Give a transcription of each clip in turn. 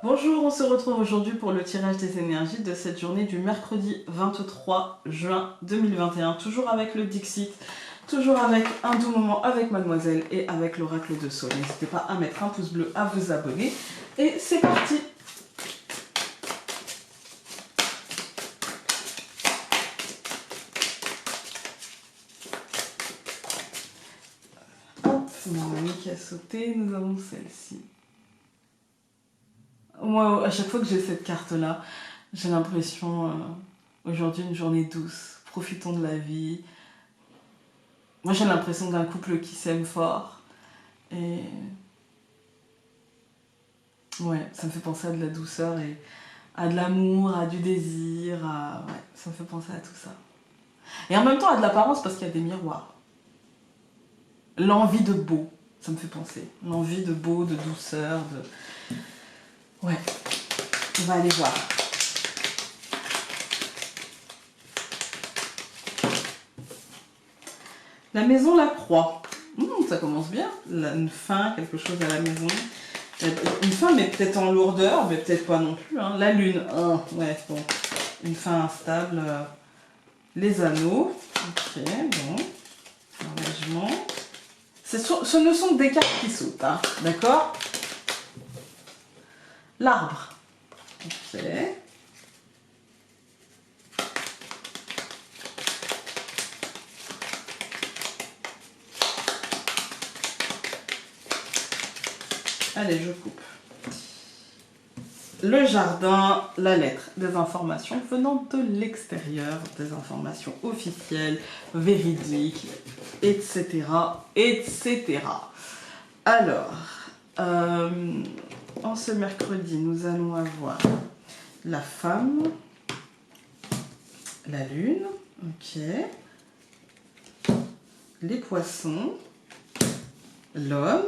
Bonjour, on se retrouve aujourd'hui pour le tirage des énergies de cette journée du mercredi 23 juin 2021. Toujours avec le Dixit, toujours avec un doux moment avec Mademoiselle et avec l'oracle de Sceaux. N'hésitez pas à mettre un pouce bleu, à vous abonner. Et c'est parti! Hop, on a un ami qui a sauté, nous avons celle-ci. Moi, à chaque fois que j'ai cette carte-là, j'ai l'impression, aujourd'hui, une journée douce. Profitons de la vie. Moi, j'ai l'impression d'un couple qui s'aime fort. Et ouais, ça me fait penser à de la douceur et à de l'amour, à du désir, ouais, ça me fait penser à tout ça. Et en même temps, à de l'apparence parce qu'il y a des miroirs. L'envie de beau, ça me fait penser. L'envie de beau, de douceur, de... Ouais, on va aller voir. La maison, la croix. Ça commence bien. Une fin, quelque chose à la maison. Une fin, mais peut-être en lourdeur, mais peut-être pas non plus. Hein. La lune. Ouais, bon. Une fin instable. Les anneaux. Ok, bon. Engagement. Ce ne sont que des cartes qui sautent. Hein. D'accord? L'arbre. Ok. Allez, je coupe. Le jardin, la lettre, des informations venant de l'extérieur, des informations officielles, véridiques, etc. etc. Alors, en ce mercredi, nous allons avoir la femme, la lune, ok, les poissons, l'homme,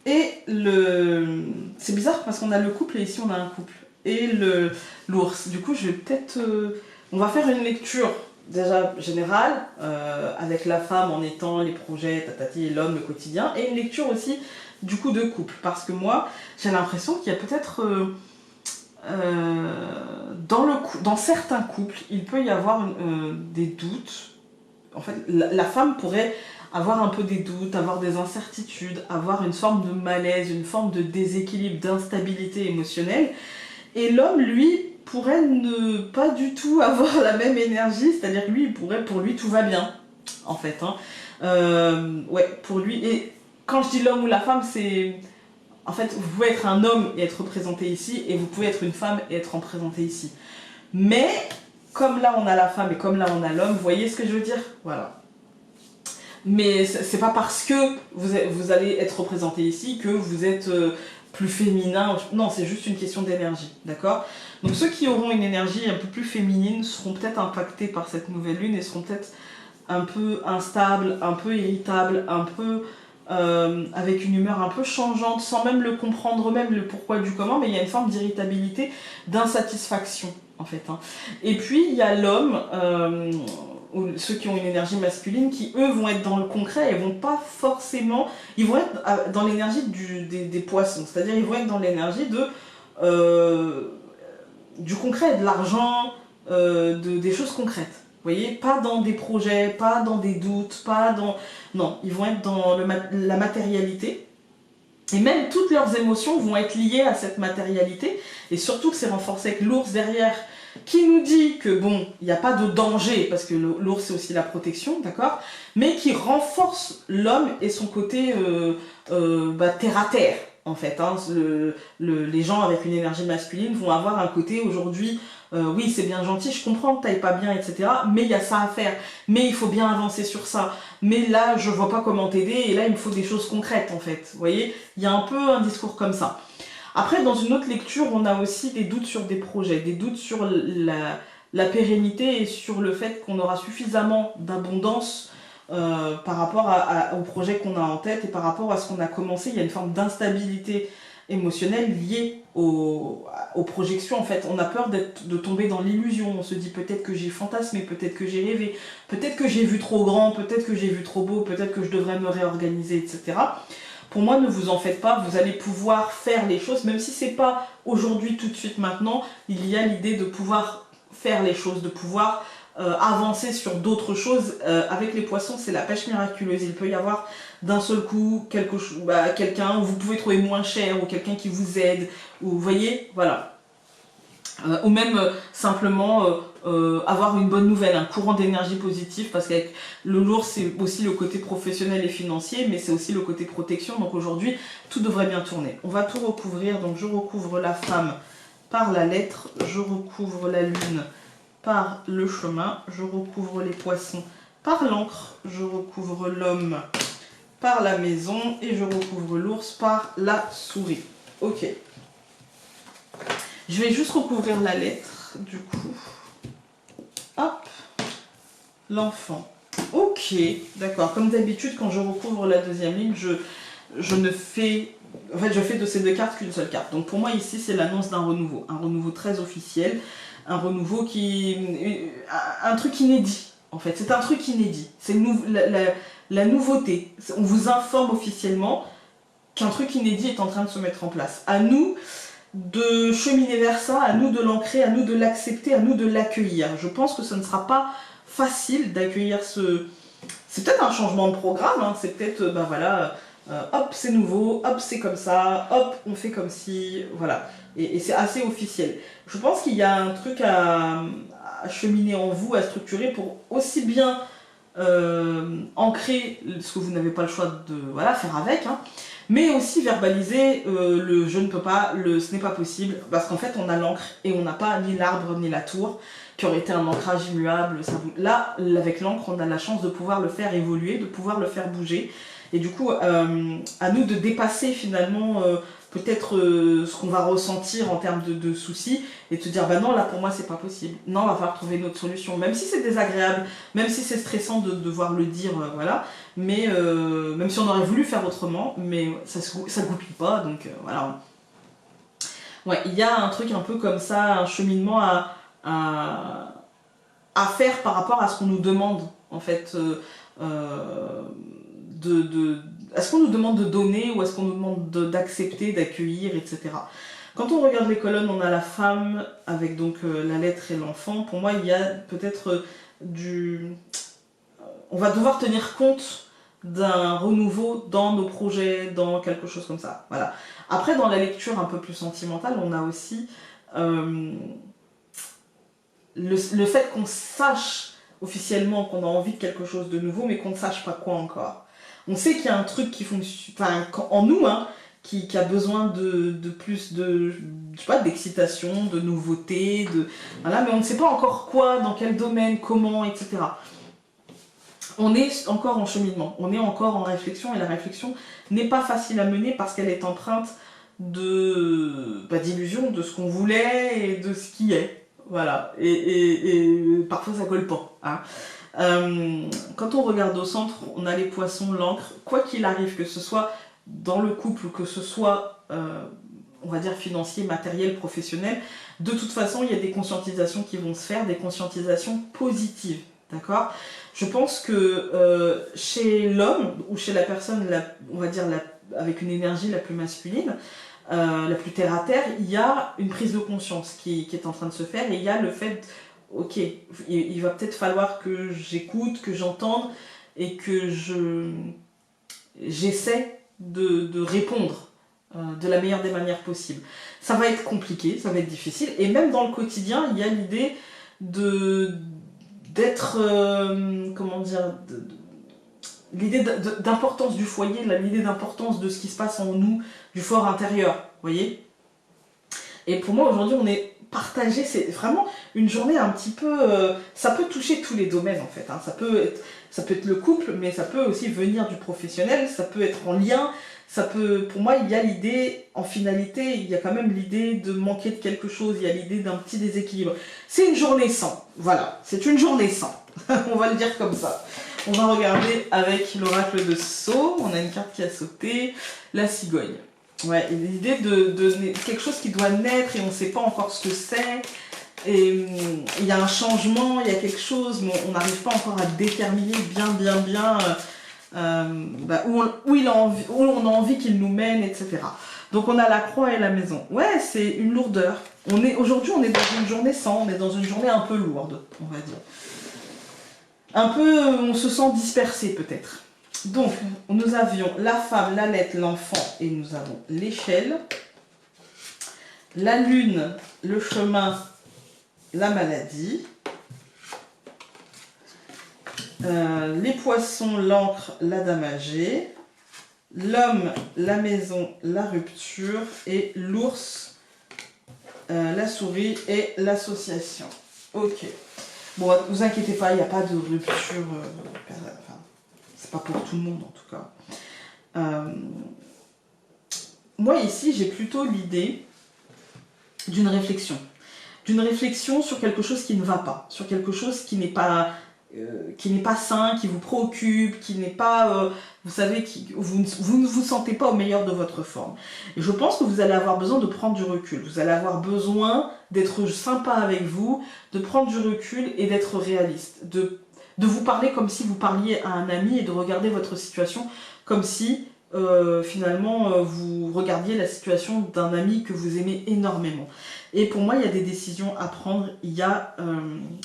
et le... C'est bizarre parce qu'on a le couple et ici on a un couple. Et l'ours. Du coup, je vais peut-être... On va faire une lecture déjà générale, avec la femme en étant les projets, tatati, et l'homme, le quotidien. Et une lecture aussi du coup de couple. Parce que moi, j'ai l'impression qu'il y a peut-être... dans certains couples, il peut y avoir des doutes. En fait, la femme pourrait avoir un peu des doutes, avoir des incertitudes, avoir une forme de malaise, une forme de déséquilibre, d'instabilité émotionnelle. Et l'homme, lui, pourrait ne pas du tout avoir la même énergie, c'est-à-dire que lui, pour lui, tout va bien, en fait. Hein. Ouais, pour lui. Et quand je dis l'homme ou la femme, c'est... En fait, vous pouvez être un homme et être représenté ici, et vous pouvez être une femme et être représentée ici. Mais, comme là on a la femme et comme là on a l'homme, vous voyez ce que je veux dire? Voilà. Mais c'est pas parce que vous allez être représenté ici que vous êtes plus féminin. Non, c'est juste une question d'énergie, d'accord? Donc ceux qui auront une énergie un peu plus féminine seront peut-être impactés par cette nouvelle lune et seront peut-être un peu instables, un peu irritables, un peu avec une humeur un peu changeante, sans même le comprendre eux-mêmes, le pourquoi du comment, mais il y a une forme d'irritabilité, d'insatisfaction en fait. Hein. Et puis il y a l'homme... ou ceux qui ont une énergie masculine, qui eux vont être dans le concret et vont pas forcément... Ils vont être dans l'énergie des poissons, c'est-à-dire ils vont être dans l'énergie du concret, de l'argent, des choses concrètes. Vous voyez, pas dans des projets, pas dans des doutes, pas dans... Non, ils vont être dans la matérialité. Et même toutes leurs émotions vont être liées à cette matérialité. Et surtout que c'est renforcé avec l'ours derrière, qui nous dit que bon, il n'y a pas de danger, parce que l'ours c'est aussi la protection, d'accord, mais qui renforce l'homme et son côté terre à terre, en fait. Hein. Les gens avec une énergie masculine vont avoir un côté aujourd'hui, oui c'est bien gentil, je comprends que t'ailles pas bien, etc., mais il y a ça à faire, mais il faut bien avancer sur ça, mais là je vois pas comment t'aider, et là il me faut des choses concrètes, en fait, vous voyez, il y a un peu un discours comme ça. Après, dans une autre lecture, on a aussi des doutes sur des projets, des doutes sur la pérennité et sur le fait qu'on aura suffisamment d'abondance par rapport au projet qu'on a en tête et par rapport à ce qu'on a commencé. Il y a une forme d'instabilité émotionnelle liée aux projections. En fait, on a peur de tomber dans l'illusion. On se dit peut-être que j'ai fantasmé, peut-être que j'ai rêvé, peut-être que j'ai vu trop grand, peut-être que j'ai vu trop beau, peut-être que je devrais me réorganiser, etc. Pour moi, ne vous en faites pas, vous allez pouvoir faire les choses, même si c'est pas aujourd'hui, tout de suite, maintenant, il y a l'idée de pouvoir faire les choses, de pouvoir avancer sur d'autres choses. Avec les poissons, c'est la pêche miraculeuse. Il peut y avoir d'un seul coup quelqu'un où vous pouvez trouver moins cher, ou quelqu'un qui vous aide, ou vous voyez, voilà. Ou même simplement avoir une bonne nouvelle, un courant d'énergie positive, parce qu'avec le lourd, c'est aussi le côté professionnel et financier, mais c'est aussi le côté protection. Donc aujourd'hui, tout devrait bien tourner. On va tout recouvrir. Donc je recouvre la femme par la lettre, je recouvre la lune par le chemin, je recouvre les poissons par l'encre, je recouvre l'homme par la maison et je recouvre l'ours par la souris. Ok. Je vais juste recouvrir la lettre, du coup. Hop. L'enfant. Ok, d'accord. Comme d'habitude, quand je recouvre la deuxième ligne, je ne fais... En fait, je fais de ces deux cartes qu'une seule carte. Donc pour moi, ici, c'est l'annonce d'un renouveau. Un renouveau très officiel. Un renouveau qui... Un truc inédit, en fait. C'est un truc inédit. C'est la nouveauté. On vous informe officiellement qu'un truc inédit est en train de se mettre en place. À nous de cheminer vers ça, à nous de l'ancrer, à nous de l'accepter, à nous de l'accueillir. Je pense que ce ne sera pas facile d'accueillir ce... C'est peut-être un changement de programme, hein. C'est peut-être, hop, c'est nouveau, hop, c'est comme ça, hop, on fait comme si, voilà. Et c'est assez officiel. Je pense qu'il y a un truc à cheminer en vous, à structurer pour aussi bien ancrer ce que vous n'avez pas le choix de faire avec, hein, mais aussi verbaliser le je ne peux pas, le ce n'est pas possible, parce qu'en fait on a l'encre et on n'a pas ni l'arbre ni la tour qui aurait été un ancrage immuable. Là, avec l'encre, on a la chance de pouvoir le faire évoluer, de pouvoir le faire bouger, et du coup à nous de dépasser finalement peut-être ce qu'on va ressentir en termes de soucis, et de se dire bah non, là pour moi c'est pas possible, non, on va falloir trouver une autre solution, même si c'est désagréable, même si c'est stressant de devoir le dire, voilà, mais même si on aurait voulu faire autrement, mais ça goupille pas, donc voilà. Ouais, il y a un truc un peu comme ça, un cheminement à faire par rapport à ce qu'on nous demande, en fait, est-ce qu'on nous demande de donner ou est-ce qu'on nous demande d'accepter, d'accueillir, etc. Quand on regarde les colonnes, on a la femme avec donc la lettre et l'enfant. Pour moi, il y a peut-être on va devoir tenir compte d'un renouveau dans nos projets, dans quelque chose comme ça. Voilà. Après, dans la lecture un peu plus sentimentale, on a aussi le fait qu'on sache officiellement qu'on a envie de quelque chose de nouveau, mais qu'on ne sache pas quoi encore. On sait qu'il y a un truc qui fonctionne, en nous, hein, qui a besoin de plus de, je sais pas, d'excitation, de nouveauté, voilà, mais on ne sait pas encore quoi, dans quel domaine, comment, etc. On est encore en cheminement, on est encore en réflexion, et la réflexion n'est pas facile à mener parce qu'elle est empreinte d'illusions, de ce qu'on voulait et de ce qui est. Voilà, et parfois ça colle pas, hein. Quand on regarde au centre, on a les poissons, l'encre. Quoi qu'il arrive, que ce soit dans le couple, que ce soit, on va dire, financier, matériel, professionnel, de toute façon, il y a des conscientisations qui vont se faire, des conscientisations positives, d'accord ? Je pense que chez l'homme, ou chez la personne, on va dire, avec une énergie la plus masculine, la plus terre à terre, il y a une prise de conscience qui est en train de se faire, et il y a le fait, ok, il va peut-être falloir que j'écoute, que j'entende, et que j'essaie de répondre de la meilleure des manières possibles. Ça va être compliqué, ça va être difficile, et même dans le quotidien, il y a l'idée d'être, comment dire, l'idée d'importance du foyer, l'idée d'importance de ce qui se passe en nous, du fort intérieur, vous voyez. Et pour moi, aujourd'hui, on est partagé, c'est vraiment une journée un petit peu... ça peut toucher tous les domaines, en fait, hein. Ça peut être le couple, mais ça peut aussi venir du professionnel, ça peut être en lien, ça peut... Pour moi, il y a l'idée, en finalité, il y a quand même l'idée de manquer de quelque chose, il y a l'idée d'un petit déséquilibre. C'est une journée sans, voilà, c'est une journée sans, on va le dire comme ça. On va regarder avec l'oracle de Sceaux, on a une carte qui a sauté, la cigogne. Ouais, l'idée de quelque chose qui doit naître et on ne sait pas encore ce que c'est. Et il y a un changement, il y a quelque chose, mais on n'arrive pas encore à déterminer bien où on a envie qu'il nous mène, etc. Donc on a la croix et la maison. Ouais, c'est une lourdeur. Aujourd'hui, on est dans une journée sans, on est dans une journée un peu lourde, on va dire. Un peu, on se sent dispersé peut-être. Donc, nous avions la femme, la lettre, l'enfant, et nous avons l'échelle. La lune, le chemin, la maladie. Les poissons, l'encre, la dame âgée. L'homme, la maison, la rupture. Et l'ours, la souris et l'association. Ok. Bon, vous inquiétez pas, il n'y a pas de rupture. Enfin, c'est pas pour tout le monde en tout cas. Moi ici, j'ai plutôt l'idée d'une réflexion. D'une réflexion sur quelque chose qui ne va pas, sur quelque chose qui n'est pas sain, qui vous préoccupe, qui n'est pas, vous savez, vous ne vous sentez pas au meilleur de votre forme. Et je pense que vous allez avoir besoin de prendre du recul. Vous allez avoir besoin d'être sympa avec vous, de prendre du recul et d'être réaliste. De vous parler comme si vous parliez à un ami et de regarder votre situation comme si, finalement, vous regardiez la situation d'un ami que vous aimez énormément. Et pour moi, il y a des décisions à prendre, il y a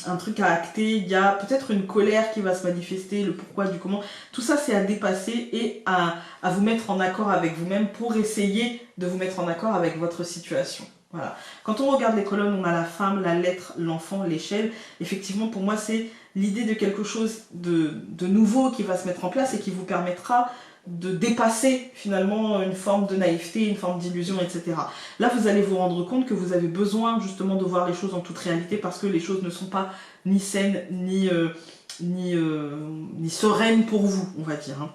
un truc à acter, il y a peut-être une colère qui va se manifester, le pourquoi, du comment. Tout ça, c'est à dépasser et à vous mettre en accord avec vous-même pour essayer de vous mettre en accord avec votre situation. Voilà. Quand on regarde les colonnes, on a la femme, la lettre, l'enfant, l'échelle. Effectivement, pour moi, c'est l'idée de quelque chose de nouveau qui va se mettre en place et qui vous permettra de dépasser finalement une forme de naïveté, une forme d'illusion, etc. Là, vous allez vous rendre compte que vous avez besoin justement de voir les choses en toute réalité parce que les choses ne sont pas ni saines, ni sereines pour vous, on va dire.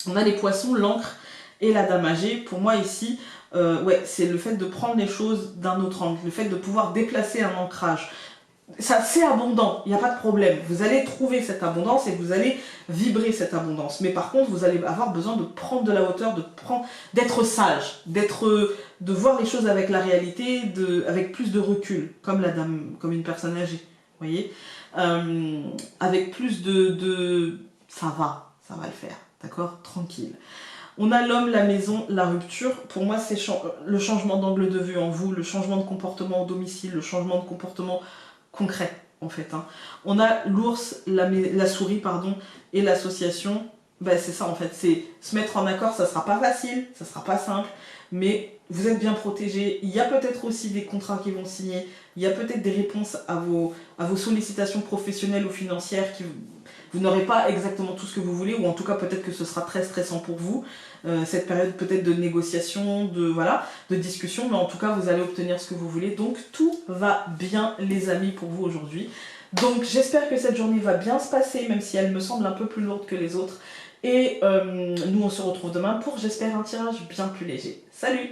On a les poissons, l'encre et la dame âgée. Pour moi ici, ouais, c'est le fait de prendre les choses d'un autre angle, le fait de pouvoir déplacer un ancrage. Ça, c'est abondant, il n'y a pas de problème. Vous allez trouver cette abondance et vous allez vibrer cette abondance. Mais par contre, vous allez avoir besoin de prendre de la hauteur, d'être sage, de voir les choses avec la réalité, avec plus de recul, comme la dame, comme une personne âgée. Vous voyez, avec plus ça va le faire, d'accord, tranquille. On a l'homme, la maison, la rupture. Pour moi, c'est le changement d'angle de vue en vous, le changement de comportement au domicile, le changement de comportement concret, en fait. On a l'ours, la souris, pardon, et l'association. Ben, c'est ça, en fait. C'est se mettre en accord, ça sera pas facile, ça sera pas simple, mais vous êtes bien protégés. Il y a peut-être aussi des contrats qui vont signer. Il y a peut-être des réponses à vos sollicitations professionnelles ou financières vous n'aurez pas exactement tout ce que vous voulez, ou en tout cas peut-être que ce sera très stressant pour vous, cette période peut-être de négociation, de discussion, mais en tout cas vous allez obtenir ce que vous voulez, donc tout va bien les amis pour vous aujourd'hui. Donc j'espère que cette journée va bien se passer, même si elle me semble un peu plus lourde que les autres, et nous on se retrouve demain pour, j'espère, un tirage bien plus léger. Salut!